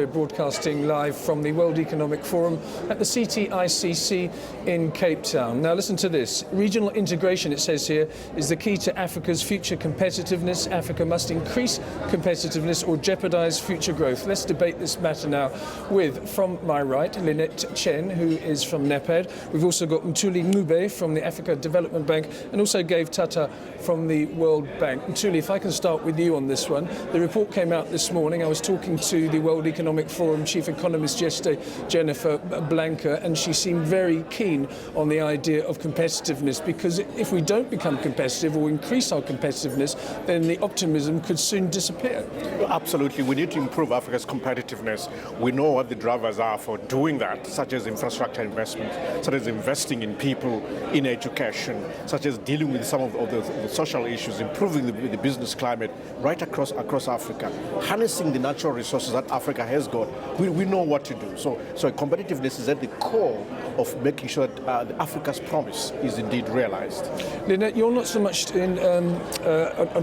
We're broadcasting live from the World Economic Forum at the CTICC in Cape Town. Now listen to this. Regional integration, it says here, is the key to Africa's future competitiveness. Africa must increase competitiveness or jeopardize future growth. Let's debate this matter now with, from my right, Lynette Chen, who is from NEPAD. We've also got Mthuli Ncube from the Africa Development Bank and also Gave Tata from the World Bank. Mthuli, if I can start with you on this one. The report came out this morning. I was talking to the World Economic Forum chief economist yesterday, Jennifer Blanca, and she seemed very keen on the idea of competitiveness, because if we don't become competitive or increase our competitiveness, then the optimism could soon disappear. Absolutely. We need to improve Africa's competitiveness. We know what the drivers are for doing that, such as infrastructure investment, such as investing in people, in education, such as dealing with some of the social issues, improving the business climate right across Africa, harnessing the natural resources that Africa has got. We know what to do. So competitiveness is at the core of making sure that Africa's promise is indeed realized. Lynette, you're not so much an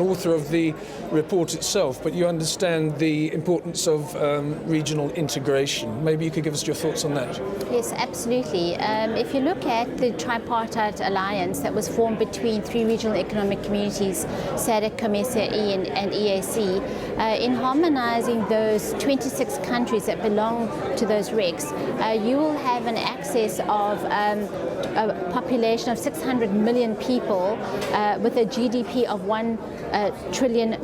author of the report itself, but you understand the importance of regional integration. Maybe you could give us your thoughts on that. Yes, absolutely. If you look at the tripartite alliance that was formed between three regional economic communities, SADC, COMESA, and EAC, in harmonizing those 26 countries that belong to those regs, you will have an access of a population of 600 million people with a GDP of $1 trillion.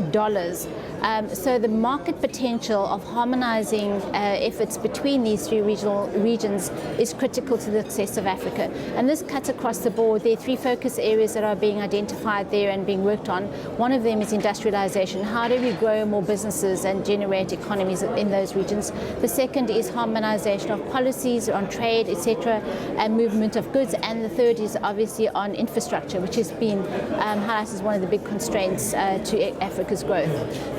So the market potential of harmonizing efforts between these three regions is critical to the success of Africa. And this cuts across the board. There are three focus areas that are being identified there and being worked on. One of them is industrialization. How do we grow more businesses and generate economies in those regions? The second is harmonization of policies on trade, etc., and movement of goods. And the third is obviously on infrastructure, which has been highlighted as one of the big constraints to Africa's growth.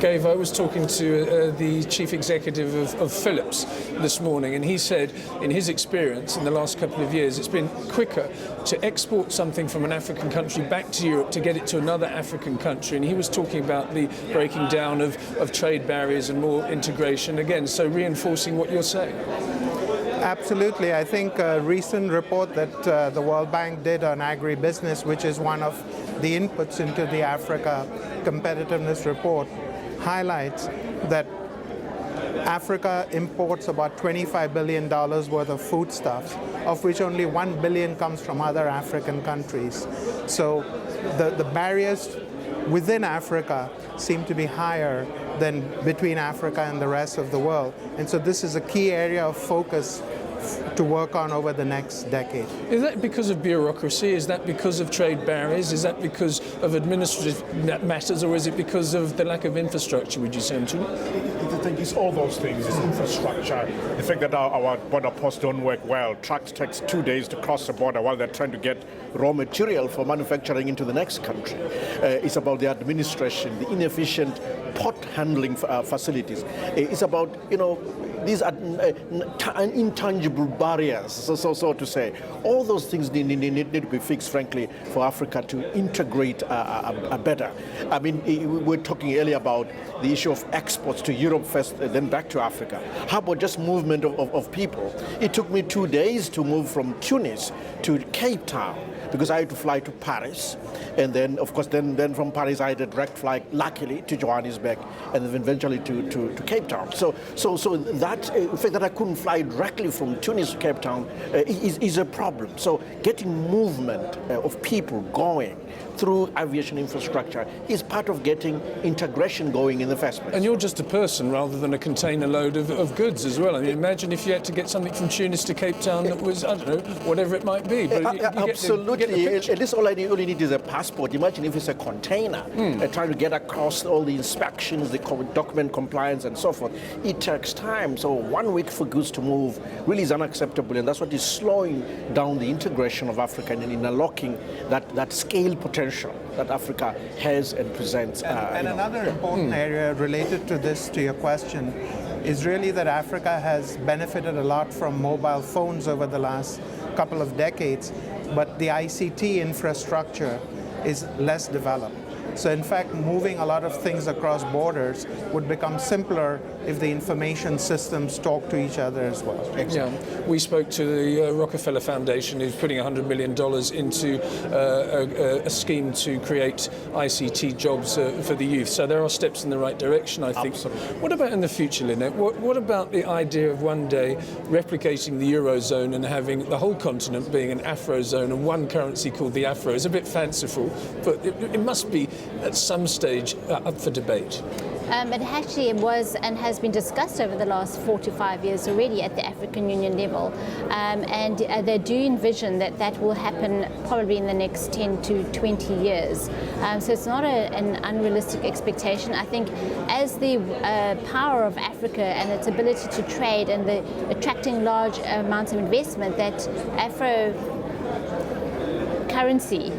Dave, I was talking to the chief executive of Philips this morning, and he said in his experience in the last couple of years it's been quicker to export something from an African country back to Europe to get it to another African country. And he was talking about the breaking down of trade barriers and more integration again, so reinforcing what you're saying. Absolutely. I think a recent report that the World Bank did on agribusiness, which is one of the inputs into the Africa Competitiveness Report, highlights that Africa imports about $25 billion worth of foodstuffs, of which only $1 billion comes from other African countries. So the barriers within Africa seem to be higher than between Africa and the rest of the world. And so this is a key area of focus to work on over the next decade. Is that because of bureaucracy? Is that because of trade barriers? Is that because of administrative matters, or is it because of the lack of infrastructure, would you say, The thing is all those things. It's infrastructure, the fact that our border posts don't work well. Trucks takes 2 days to cross the border while they're trying to get raw material for manufacturing into the next country. It's about the administration, the inefficient port handling facilities. It's about, these are intangible barriers, so to say. All those things need to be fixed, frankly, for Africa to integrate better. I mean, we were talking earlier about the issue of exports to Europe first, then back to Africa. How about just movement of people? It took me 2 days to move from Tunis to Cape Town, because I had to fly to Paris, and then, of course, then from Paris I had a direct flight, luckily, to Johannesburg, and then eventually to Cape Town. So that the fact that I couldn't fly directly from Tunis to Cape Town is a problem. So getting movement of people going through aviation infrastructure is part of getting integration going in the first place. And you're just a person rather than a container load of goods as well. I mean, imagine if you had to get something from Tunis to Cape Town that was, I don't know, whatever it might be. But absolutely. At least all you only need is a passport. Imagine if it's a container trying to get across all the inspections, the document compliance and so forth. It takes time. So 1 week for goods to move really is unacceptable, and that's what is slowing down the integration of Africa and in unlocking that scale potential that Africa has and presents. And another important area related to this, to your question, is really that Africa has benefited a lot from mobile phones over the last couple of decades, but the ICT infrastructure is less developed. So in fact, moving a lot of things across borders would become simpler if the information systems talk to each other as well. Yeah, we spoke to the Rockefeller Foundation, who's putting $100 million into a scheme to create ICT jobs for the youth. So there are steps in the right direction, I think. Absolutely. What about in the future, Lynette? What about the idea of one day replicating the Eurozone and having the whole continent being an Afrozone and one currency called the Afro? It's a bit fanciful, but it must be at some stage up for debate. It actually was and has been discussed over the last 4 to 5 years already at the African Union level. And they do envision that that will happen probably in the next 10 to 20 years. So it's not an unrealistic expectation. I think as the power of Africa and its ability to trade and the attracting large amounts of investment, that Afro currency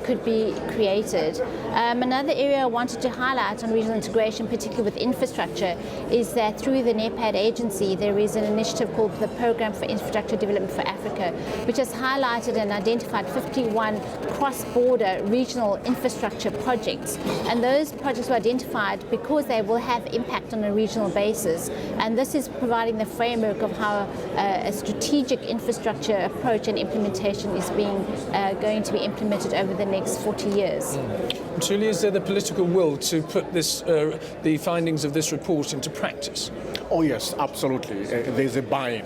could be created. Another area I wanted to highlight on regional integration, particularly with infrastructure, is that through the NEPAD agency there is an initiative called the Program for Infrastructure Development for Africa, which has highlighted and identified 51 cross-border regional infrastructure projects. And those projects were identified because they will have impact on a regional basis. And this is providing the framework of how a strategic infrastructure approach and implementation is going to be implemented over the next 40 years. Truly, is there the political will to put the findings of this report into practice? Oh yes, absolutely. There's a buy-in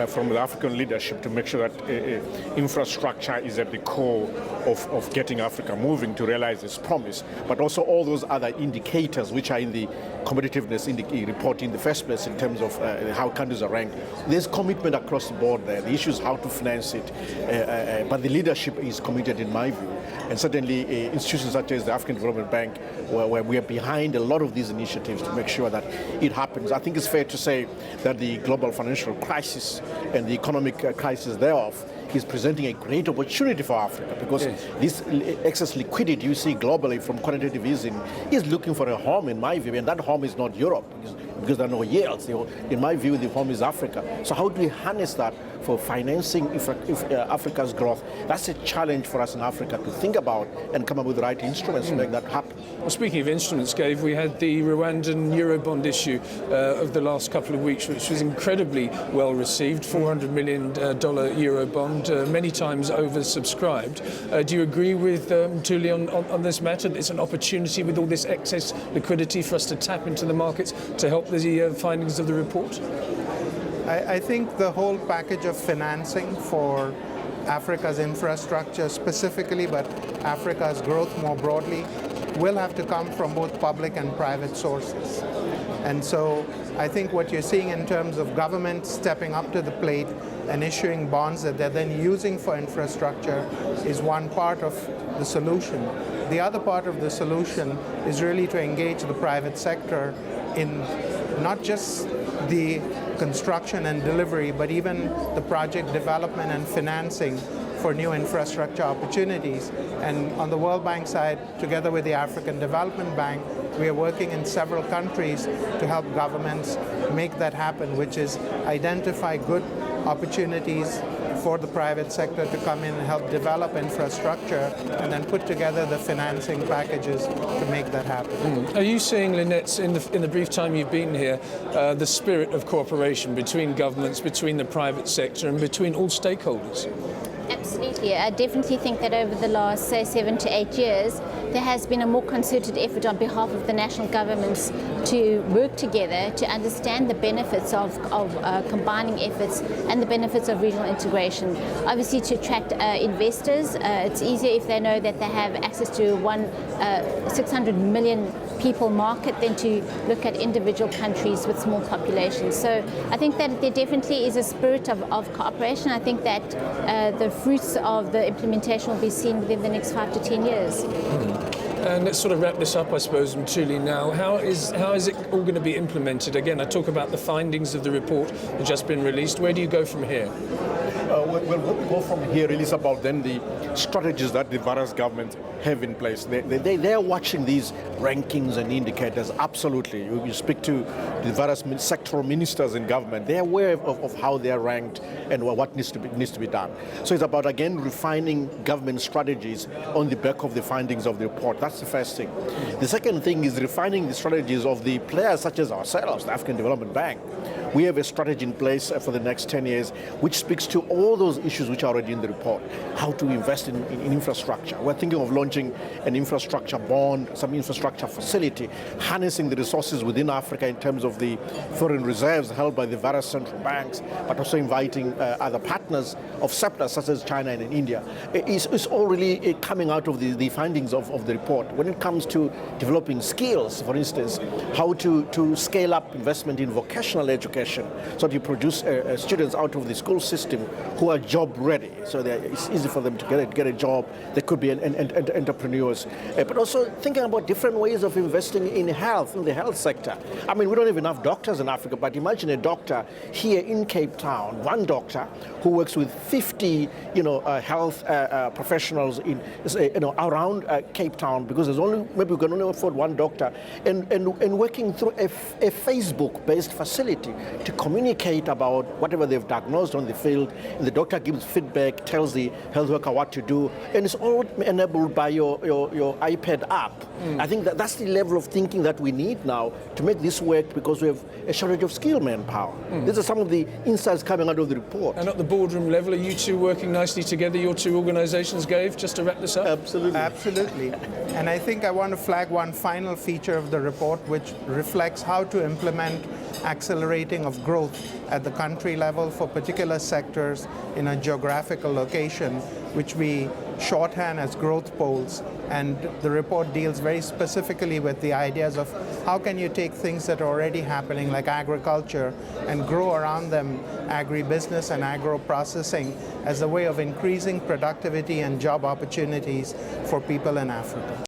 from the African leadership to make sure that infrastructure is at the core of getting Africa moving to realize its promise, but also all those other indicators which are in the competitiveness report in the first place in terms of how countries are ranked. There's commitment across the board there. The issue is how to finance it, but the leadership is committed in my view. And certainly institutions such as the African Development Bank, where we are behind a lot of these initiatives to make sure that it happens. I think it's fair to say that the global financial crisis and the economic crisis thereof is presenting a great opportunity for Africa, because this excess liquidity you see globally from quantitative easing is looking for a home, in my view, and that home is not Europe, because there are no yields. In my view, the home is Africa. So how do we harness that for financing Africa's growth? That's a challenge for us in Africa to think about and come up with the right instruments to make that happen. Well, speaking of instruments, Gabe, we had the Rwandan Eurobond issue of the last couple of weeks, which was incredibly well received, $400 million Eurobond, many times oversubscribed. Do you agree with Tuli on this matter? It's an opportunity with all this excess liquidity for us to tap into the markets to help the findings of the report? I think the whole package of financing for Africa's infrastructure specifically, but Africa's growth more broadly, will have to come from both public and private sources. And so I think what you're seeing in terms of government stepping up to the plate and issuing bonds that they're then using for infrastructure is one part of the solution. The other part of the solution is really to engage the private sector in not just the construction and delivery, but even the project development and financing for new infrastructure opportunities. And on the World Bank side, together with the African Development Bank, we are working in several countries to help governments make that happen, which is identify good opportunities for the private sector to come in and help develop infrastructure and then put together the financing packages to make that happen. Are you seeing, Lynette, in the brief time you've been here, the spirit of cooperation between governments, between the private sector and between all stakeholders? Absolutely. I definitely think that over the last, say, 7 to 8 years, there has been a more concerted effort on behalf of the national governments to work together to understand the benefits of combining efforts and the benefits of regional integration. Obviously, to attract investors, it's easier if they know that they have access to one 600 million people market than to look at individual countries with small populations. So I think that there definitely is a spirit of cooperation. I think that the fruits of the implementation will be seen within the next 5 to 10 years. And let's sort of wrap this up, I suppose, Mthuli, now. How is it all going to be implemented? Again, I talk about the findings of the report that have just been released. Where do you go from here? Where we go from here really is about then the strategies that the various governments have in place. They are watching these rankings and indicators, absolutely. You speak to the various sectoral ministers in government, they are aware of how they are ranked and what needs to be done. So it's about, again, refining government strategies on the back of the findings of the report. That's the first thing. The second thing is refining the strategies of the players such as ourselves, the African Development Bank. We have a strategy in place for the next 10 years which speaks to all those issues which are already in the report. How to invest in infrastructure. We're thinking of launching an infrastructure bond, some infrastructure facility, harnessing the resources within Africa in terms of the foreign reserves held by the various central banks, but also inviting other partners of surplus such as China and India. It's all really coming out of the findings of the report. When it comes to developing skills, for instance, how to scale up investment in vocational education, so that you produce students out of the school system who are job ready, so that it's easy for them to get a job. They could be entrepreneurs, but also thinking about different ways of investing in health, in the health sector. I mean, we don't have enough doctors in Africa, but imagine a doctor here in Cape Town, one doctor who works with 50 health professionals in around Cape Town, because maybe we can only afford one doctor, and working through a Facebook-based facility to communicate about whatever they've diagnosed on the field. And the doctor gives feedback, tells the health worker what to do, and it's all enabled by your iPad app. I think that's the level of thinking that we need now to make this work, because we have a shortage of skilled manpower. These are some of the insights coming out of the report. And at the boardroom level, are you two working nicely together, your two organisations, Gabe, just to wrap this up? Absolutely. Absolutely. And I think I want to flag one final feature of the report which reflects how to implement accelerating of growth at the country level for particular sectors in a geographical location, which we shorthand as growth poles. And the report deals very specifically with the ideas of how can you take things that are already happening, like agriculture, and grow around them agribusiness and agro-processing as a way of increasing productivity and job opportunities for people in Africa.